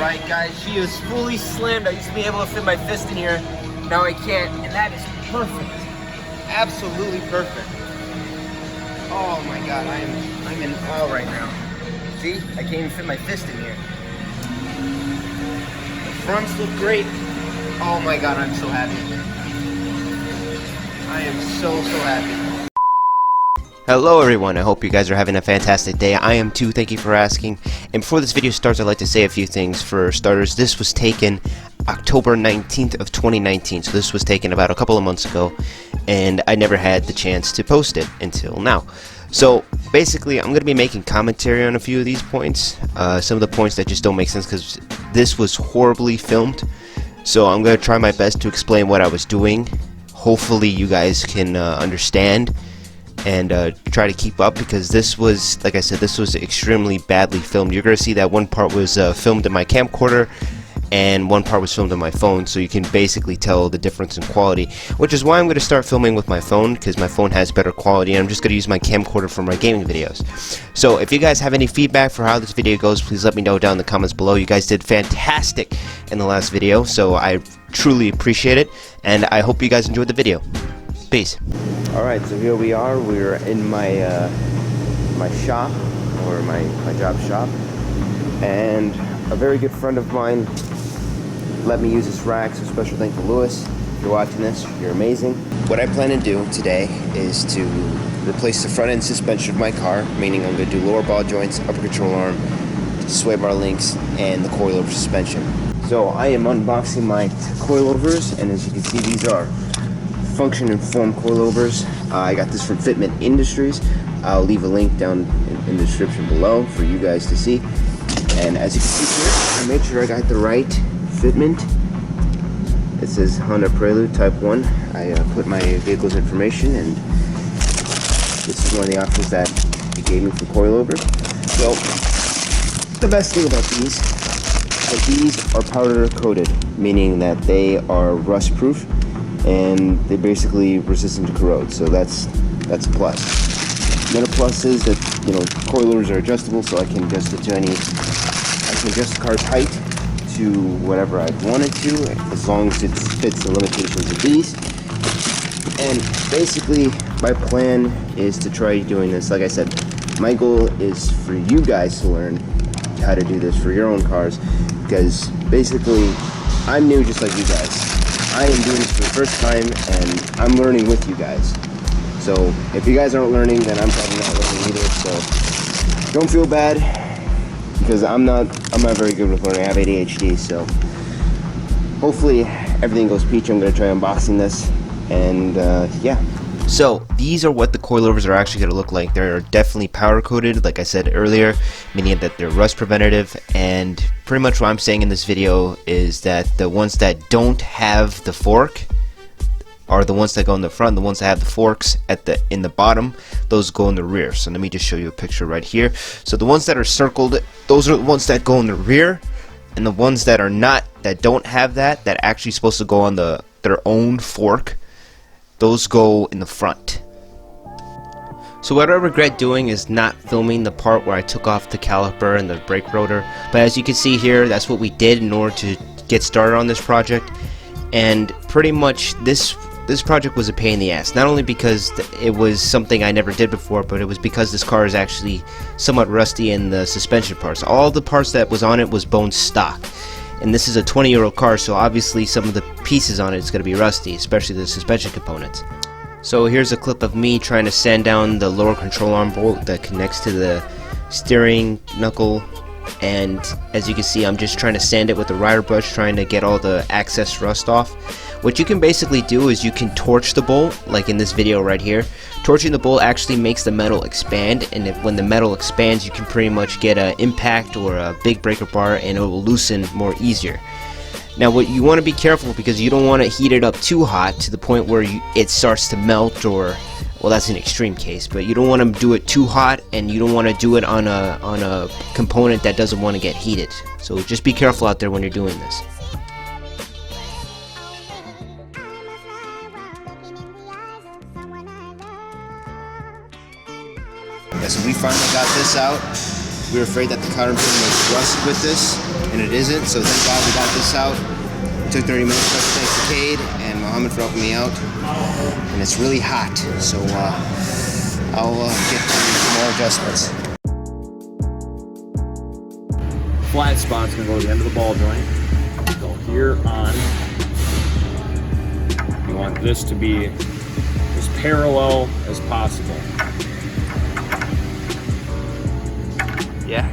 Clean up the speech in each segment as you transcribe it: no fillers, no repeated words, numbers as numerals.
Alright guys, she is fully slimmed. I used to be able to fit my fist in here. Now I can't, and that is perfect. Absolutely perfect. Oh my god, I'm in awe right now. See? I can't even fit my fist in here. The fronts look great. Oh my god, I'm so happy. I am so happy. Hello everyone, I hope you guys are having a fantastic day. I am too, thank you for asking. And before this video starts, I'd like to say a few things. For starters, this was taken October 19th of 2019, so this was taken about a couple of months ago, and I never had the chance to post it until now. So basically, I'm going to be making commentary on a few of these points, some of the points that just don't make sense because this was horribly filmed. So I'm going to try my best to explain what I was doing. Hopefully you guys can understand and try to keep up, because this was, like I said, this was extremely badly filmed. You're going to see that one part was filmed in my camcorder and one part was filmed on my phone, so you can basically tell the difference in quality, which is why I'm going to start filming with my phone, because my phone has better quality, and I'm just going to use my camcorder for my gaming videos. So if you guys have any feedback for how this video goes, please let me know down in the comments below. You guys did fantastic in the last video, so I truly appreciate it, and I hope you guys enjoyed the video. Peace. Alright, so here we are. We're in my my shop, or my job shop, and a very good friend of mine let me use this rack, so special thanks to Lewis. If you're watching this, you're amazing. What I plan to do today is to replace the front end suspension of my car, meaning I'm going to do lower ball joints, upper control arm, sway bar links, and the coilover suspension. So I am unboxing my coilovers, and as you can see, these are function and form coilovers. I got this from Fitment Industries. I'll leave a link down in the description below for you guys to see. And as you can see here, I made sure I got the right fitment. It says Honda Prelude Type 1. I put my vehicle's information, and this is one of the options that it gave me for coilovers. So the best thing about these is that these are powder coated, meaning that they are rust proof and they basically resistant to corrode. So that's a plus. Another plus is that, you know, coilovers are adjustable, so I can adjust it to I can adjust the car's height to whatever I want it to, as long as it fits the limitations of these. And basically, my plan is to try doing this. Like I said, my goal is for you guys to learn how to do this for your own cars, because basically, I'm new just like you guys. I am doing this for the first time, and I'm learning with you guys. So if you guys aren't learning, then I'm probably not learning either. So don't feel bad, because I'm not very good with learning. I have ADHD, so hopefully everything goes peachy. I'm going to try unboxing this, and yeah. So these are what the coilovers are actually going to look like. They're definitely powder coated, like I said earlier, meaning that they're rust preventative. And pretty much what I'm saying in this video is that the ones that don't have the fork are the ones that go in the front. The ones that have the forks in the bottom, those go in the rear. So let me just show you a picture right here. So the ones that are circled, those are the ones that go in the rear, and the ones that are not, that don't have that actually supposed to go on their own fork, those go in the front. So what I regret doing is not filming the part where I took off the caliper and the brake rotor, but as you can see here, that's what we did in order to get started on this project. And pretty much this project was a pain in the ass, not only because it was something I never did before, but it was because this car is actually somewhat rusty in the suspension parts. All the parts that was on it was bone stock. And this is a 20-year-old car, so obviously some of the pieces on it is going to be rusty, especially the suspension components. So here's a clip of me trying to sand down the lower control arm bolt that connects to the steering knuckle, and as you can see, I'm just trying to sand it with a rider brush, trying to get all the excess rust off. What you can basically do is you can torch the bolt, like in this video right here. Torching the bolt actually makes the metal expand, and when the metal expands, you can pretty much get an impact or a big breaker bar, and it will loosen more easier. Now what you want to be careful, because you don't want to heat it up too hot to the point where it starts to melt, or, well, that's an extreme case, but you don't want to do it too hot, and you don't want to do it on a component that doesn't want to get heated. So just be careful out there when you're doing this. Okay, so we finally got this out. We were afraid that the cotter pin was rusted with this, and it isn't, so thank God we got this out. It took 30 minutes, thanks to Cade and Muhammad for helping me out. And it's really hot, so I'll get to some more adjustments. Flat spot's gonna go to the end of the ball joint. Go here on. You want this to be as parallel as possible. Yeah?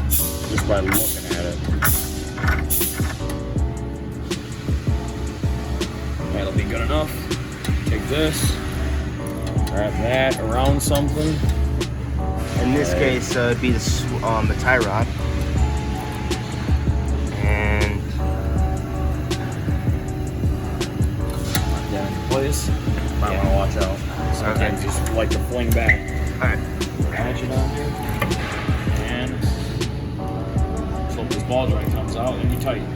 Just by looking at it. That'll be good enough. Take this, wrap that around something. In this case, it'd be the tie rod. And Lock that into place. Might want to watch out. Sometimes just like to fling back. alright. Ratchet on here. And so this ball joint comes out and you tighten.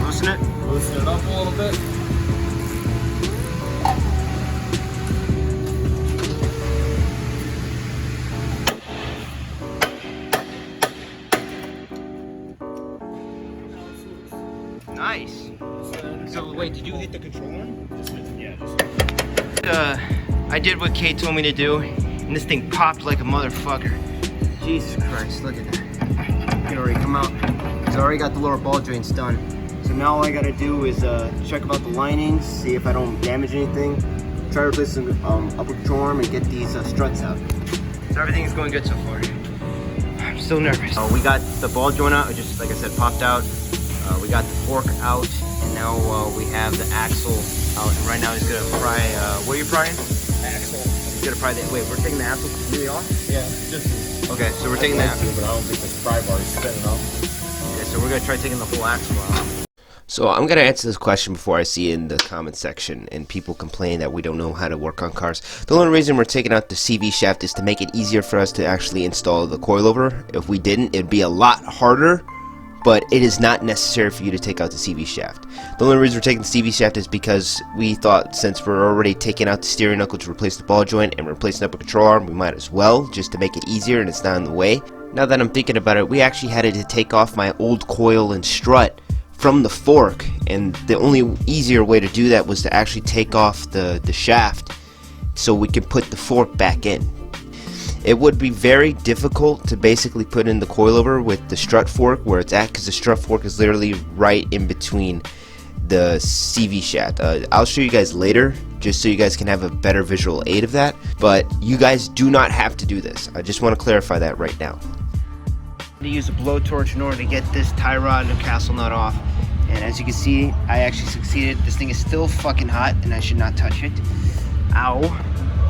Loosen it. Loosen it up a little bit. Nice. So wait, did you hit the control one? Yeah, I did what Cade told me to do, and this thing popped like a motherfucker. Jesus Christ, look at that. It already come out. Cause I already got the lower ball joints done. So now all I gotta do is check about the linings, see if I don't damage anything, try to replace some upper control arm and get these struts out. So everything's going good so far. I'm still nervous. We got the ball joint out, it just like I said popped out. We got the fork out, and now we have the axle out. And right now he's gonna pry. What are you prying? axle. He's gonna pry the. Wait, we're taking the axle completely off? Yeah, just. Okay, so we're taking like that. but I don't think this pry bar is spinning up. Okay, so we're gonna try taking the whole axle out. So I'm gonna answer this question before I see it in the comment section, and people complain that we don't know how to work on cars. The only reason we're taking out the CV shaft is to make it easier for us to actually install the coilover. If we didn't, it'd be a lot harder. But it is not necessary for you to take out the CV shaft. The only reason we're taking the CV shaft is because we thought since we're already taking out the steering knuckle to replace the ball joint and replacing up a control arm, we might as well, just to make it easier and it's not in the way. Now that I'm thinking about it, we actually had to take off my old coil and strut from the fork, and the only easier way to do that was to actually take off the shaft so we can put the fork back in. It would be very difficult to basically put in the coilover with the strut fork where it's at, because the strut fork is literally right in between the CV shaft. I'll show you guys later just so you guys can have a better visual aid of that, but you guys do not have to do this. I just want to clarify that right now. To use a blowtorch in order to get this tie rod and castle nut off, and as you can see, I actually succeeded. This thing is still fucking hot and I should not touch it. Ow.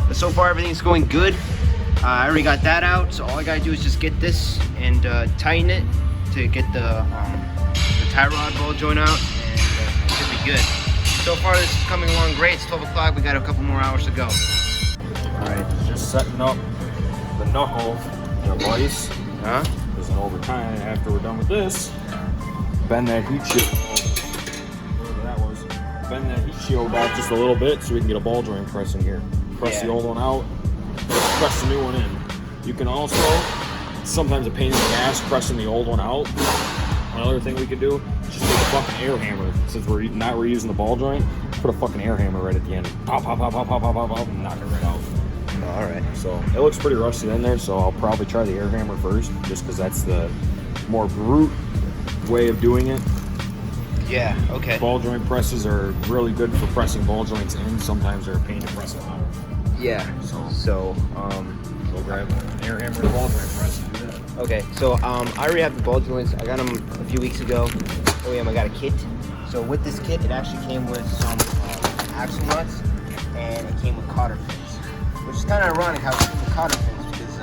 But so far everything's going good. I already got that out, so all I gotta do is just get this and tighten it to get the tie rod ball joint out, and it should be good. So far this is coming along great. It's 12 o'clock, we got a couple more hours to go. Alright, just setting up the knuckle, the vise. Huh? Because then over time, after we're done with this, bend that heat shield, whatever that was, bend that heat shield back just a little bit so we can get a ball joint press in here. Press the old one out, press the new one in. You can also, sometimes a pain in the ass pressing the old one out. Another thing we could do is just take a fucking air hammer. Since we're not reusing the ball joint, put a fucking air hammer right at the end. Pop, pop, pop, pop, pop, pop, pop, pop, and knock it right out. Alright. So it looks pretty rusty in there, so I'll probably try the air hammer first, just because that's the more brute way of doing it. Yeah, okay. Ball joint presses are really good for pressing ball joints in. Sometimes they're a pain to press them out. Yeah, so Go grab an air hammer and a ball joint press and do that. okay, so I already have the ball joints. I got them a few weeks ago. Oh yeah, I got a kit. So with this kit, it actually came with some axle nuts, and it came with cotter pins, which is kind of ironic how it came with cotter pins, because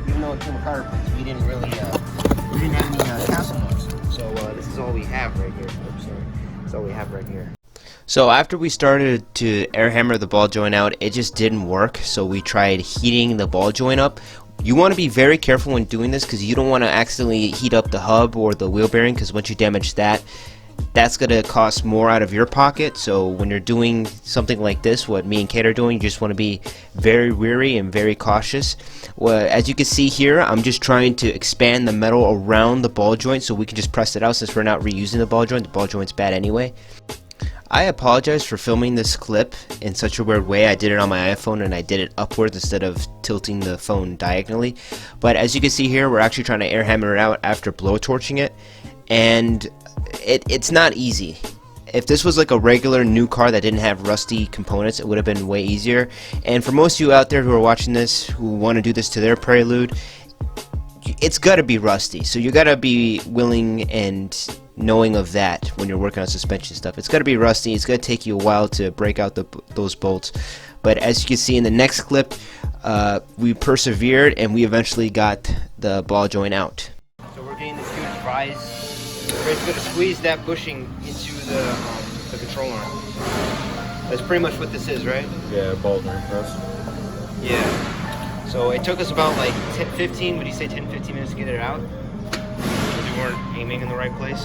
even though it came with cotter pins, we didn't have any castle nuts. So this is all we have right here. Oops, sorry. That's all we have right here. So after we started to air hammer the ball joint out, it just didn't work, so we tried heating the ball joint up. You want to be very careful when doing this because you don't want to accidentally heat up the hub or the wheel bearing, because once you damage that, that's going to cost more out of your pocket. So when you're doing something like this, what me and Cade are doing, you just want to be very wary and very cautious. Well, as you can see here, I'm just trying to expand the metal around the ball joint so we can just press it out, since we're not reusing the ball joint. The ball joint's bad anyway. I apologize for filming this clip in such a weird way. I did it on my iPhone and I did it upwards instead of tilting the phone diagonally. But as you can see here, we're actually trying to air hammer it out after blowtorching it, and it's not easy. If this was like a regular new car that didn't have rusty components, it would have been way easier. And for most of you out there who are watching this, who want to do this to their Prelude, it's got to be rusty. So you got to be willing and knowing of that when you're working on suspension stuff. It's got to be rusty. It's going to take you a while to break out those bolts. But as you can see in the next clip, we persevered and we eventually got the ball joint out. So we're getting this huge rise. We're just going to squeeze that bushing into the control arm. That's pretty much what this is, right? Yeah, ball joint press. Yeah. So it took us about like 10-15, would you say 10-15 minutes to get it out? Because we weren't aiming in the right place.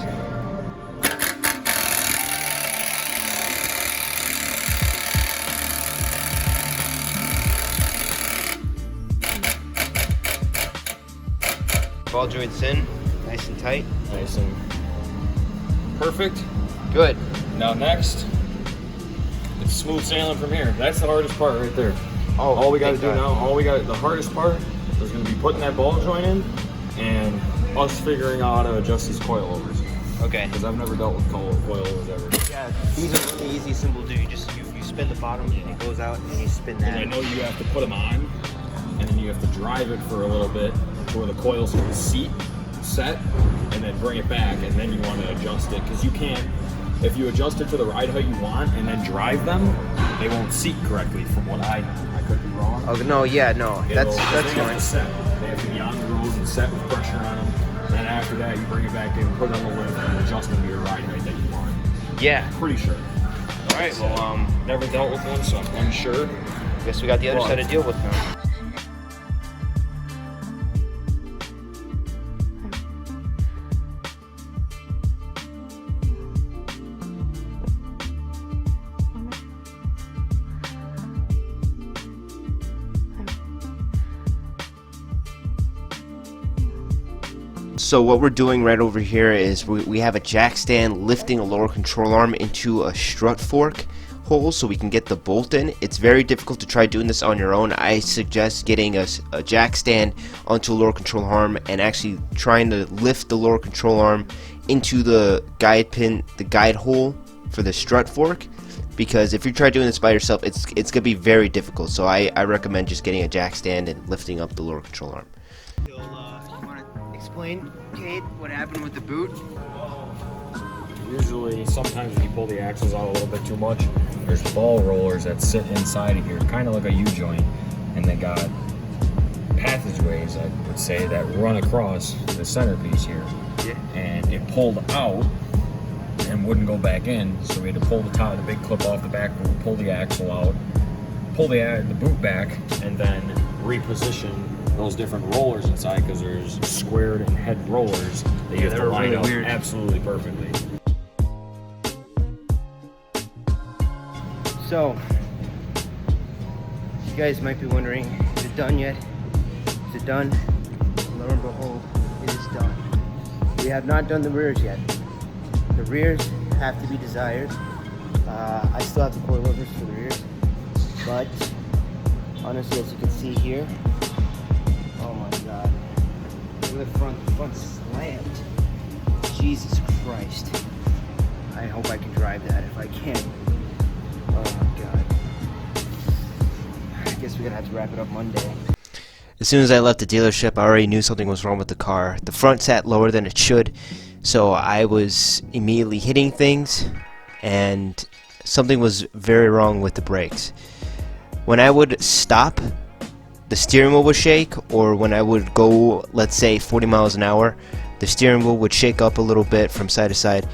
Ball joint's in, nice and tight. Nice and perfect. Good. Now next, it's smooth sailing from here. That's the hardest part right there. Oh, all we got to do now, the hardest part is going to be putting that ball joint in and us figuring out how to adjust these coilovers. Okay. Because I've never dealt with coilovers ever. Yeah, these are really easy, simple to do. You spin the bottom and it goes out and you spin that. And I know you have to put them on and then you have to drive it for a little bit where the coils can set, and then bring it back, and then you want to adjust it, because you can't, if you adjust it to the ride height you want and then drive them, they won't seat correctly from what I could be wrong. Oh no, yeah, no, that's they have fine. to set. They have to be on the road and set with pressure on them, and then after that you bring it back in, put it on the lift, and adjust them to your ride height that you want. Yeah. Pretty sure. All right, well, never dealt with one, so I'm unsure. guess we got the other side to deal with now. So what we're doing right over here is we have a jack stand lifting a lower control arm into a strut fork hole so we can get the bolt in. It's very difficult to try doing this on your own. I suggest getting a jack stand onto a lower control arm and actually trying to lift the lower control arm into the guide pin, the guide hole for the strut fork, because if you try doing this by yourself, it's gonna be very difficult. So I recommend just getting a jack stand and lifting up the lower control arm. You want to explain, Cade, what happened with the boot? Usually, sometimes when you pull the axles out a little bit too much, there's ball rollers that sit inside of here, kind of like a U-joint, and they got passageways, I would say, that run across the centerpiece here. Yeah. And it pulled out and wouldn't go back in, so we had to pull the top of the big clip off the back, pull the axle out, pull the boot back, and then reposition those different rollers inside, because there's squared and head rollers that you have to line up absolutely perfectly. So, you guys might be wondering, is it done yet? Is it done? Lo and behold, it is done. We have not done the rears yet. The rears have to be desired. I still have the coilovers for the rears, but honestly, as you can see here, oh my god, look at the front. The front's slammed. Jesus Christ. I hope I can drive that. If I can, oh my god. I guess we're gonna have to wrap it up Monday. As soon as I left the dealership, I already knew something was wrong with the car. The front sat lower than it should, so I was immediately hitting things, and something was very wrong with the brakes. When I would stop, the steering wheel would shake, or when I would go, let's say 40 miles an hour, the steering wheel would shake up a little bit from side to side,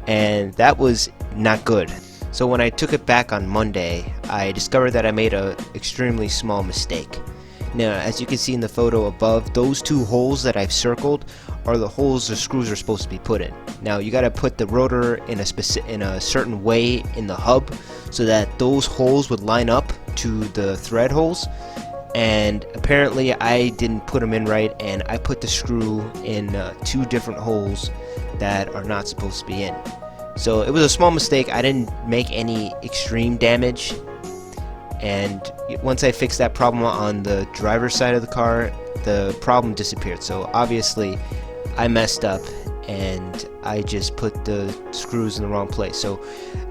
and that was not good. So when I took it back on Monday, I discovered that I made an extremely small mistake. Now, as you can see in the photo above, those two holes that I've circled are the holes the screws are supposed to be put in. Now, you got to put the rotor in a certain way in the hub so that those holes would line up to the thread holes. And apparently I didn't put them in right, and I put the screw in two different holes that are not supposed to be in. So it was a small mistake. I didn't make any extreme damage, and once I fixed that problem on the driver's side of the car, the problem disappeared. So obviously I messed up and I just put the screws in the wrong place. So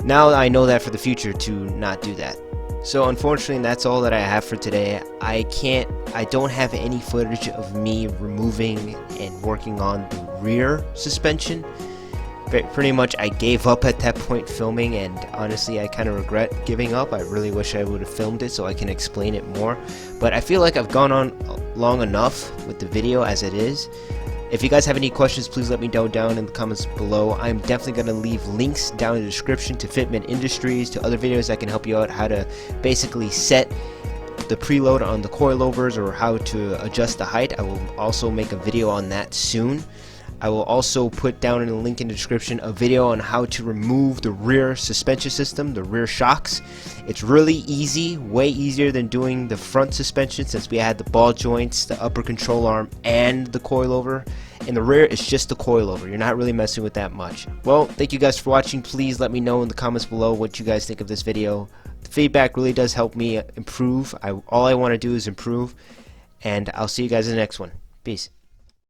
now I know that for the future to not do that. So unfortunately, that's all that I have for today. I don't have any footage of me removing and working on the rear suspension. Pretty much I gave up at that point filming, and honestly I kind of regret giving up. I really wish I would have filmed it so I can explain it more, but I feel like I've gone on long enough with the video as it is. If you guys have any questions, please let me know down in the comments below. I'm definitely going to leave links down in the description to Fitment Industries, to other videos that can help you out, how to basically set the preload on the coilovers or how to adjust the height. I will also make a video on that soon. I will also put down in the link in the description a video on how to remove the rear suspension system, the rear shocks. It's really easy, way easier than doing the front suspension, since we had the ball joints, the upper control arm, and the coilover. In the rear, it's just the coilover. You're not really messing with that much. Well, thank you guys for watching. Please let me know in the comments below what you guys think of this video. The feedback really does help me improve. All I want to do is improve, and I'll see you guys in the next one. Peace.